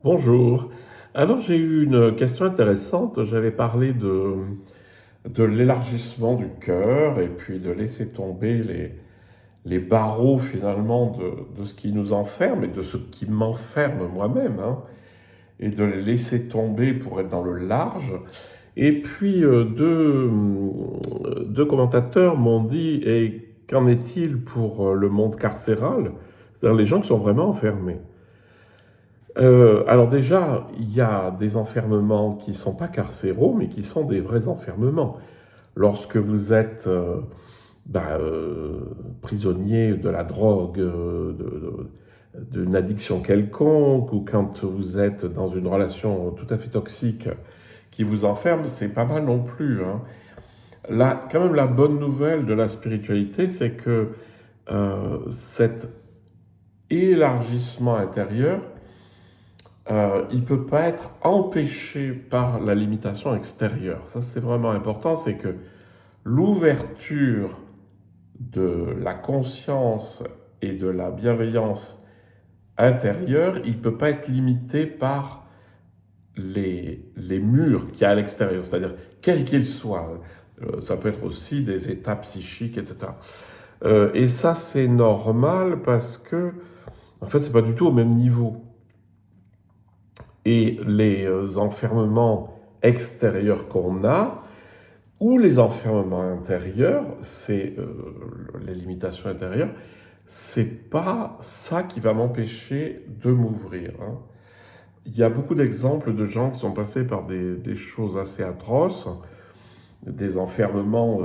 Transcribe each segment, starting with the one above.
Bonjour. Alors j'ai eu une question intéressante. J'avais parlé de l'élargissement du cœur et puis de laisser tomber les barreaux finalement de ce qui nous enferme et de ce qui m'enferme moi-même, hein, et de les laisser tomber pour être dans le large. Et puis deux commentateurs m'ont dit, et qu'en est-il pour le monde carcéral, c'est-à-dire les gens qui sont vraiment enfermés? Alors déjà, il y a des enfermements qui ne sont pas carcéraux, mais qui sont des vrais enfermements. Lorsque vous êtes prisonnier de la drogue, d'une addiction quelconque, ou quand vous êtes dans une relation tout à fait toxique qui vous enferme, c'est pas mal non plus, hein. Là, quand même, la bonne nouvelle de la spiritualité, c'est que cet élargissement intérieur, il ne peut pas être empêché par la limitation extérieure. Ça, c'est vraiment important, c'est que l'ouverture de la conscience et de la bienveillance intérieure, il ne peut pas être limité par les murs qu'il y a à l'extérieur, c'est-à-dire quels qu'ils soient. Ça peut être aussi des états psychiques, etc. Et ça, c'est normal parce que, en fait, c'est pas du tout au même niveau. Et les enfermements extérieurs qu'on a, ou les enfermements intérieurs, c'est les limitations intérieures, c'est pas ça qui va m'empêcher de m'ouvrir, hein. Il y a beaucoup d'exemples de gens qui sont passés par des choses assez atroces, des enfermements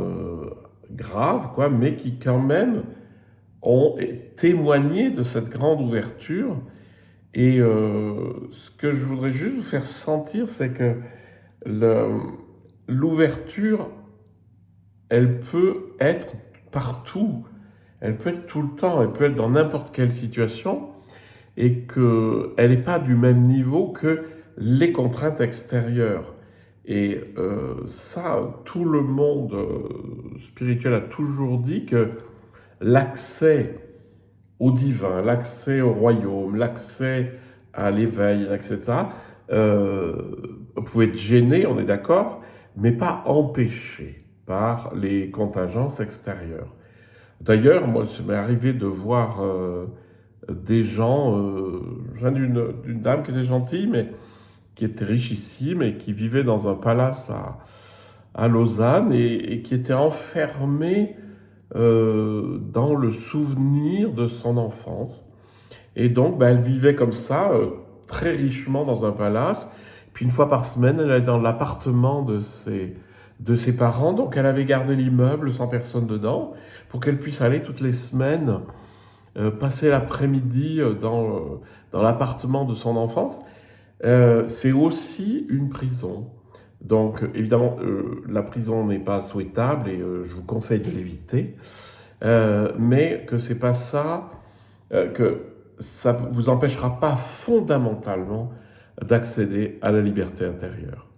graves, quoi, mais qui quand même ont témoigné de cette grande ouverture. Et ce que je voudrais juste vous faire sentir, c'est que le- l'ouverture, elle peut être partout, elle peut être tout le temps, elle peut être dans n'importe quelle situation, et qu'elle n'est pas du même niveau que les contraintes extérieures. Et ça, tout le monde spirituel a toujours dit que l'accès au divin, l'accès au royaume, l'accès à l'éveil, etc., pouvait être gêné, on est d'accord, mais pas empêché par les contingences extérieures. D'ailleurs, moi, ça m'est arrivé de voir des gens, je viens d'une dame qui était gentille, mais qui était richissime et qui vivait dans un palace à Lausanne et qui était enfermée dans le souvenir de son enfance. Et donc, ben, elle vivait comme ça, très richement dans un palace. Puis une fois par semaine, elle allait dans l'appartement de ses parents. Donc, elle avait gardé l'immeuble sans personne dedans pour qu'elle puisse aller toutes les semaines passer l'après-midi dans l'appartement de son enfance. C'est aussi une prison. Donc, évidemment, la prison n'est pas souhaitable et je vous conseille de l'éviter. Mais que c'est pas ça, que ça vous empêchera pas fondamentalement d'accéder à la liberté intérieure.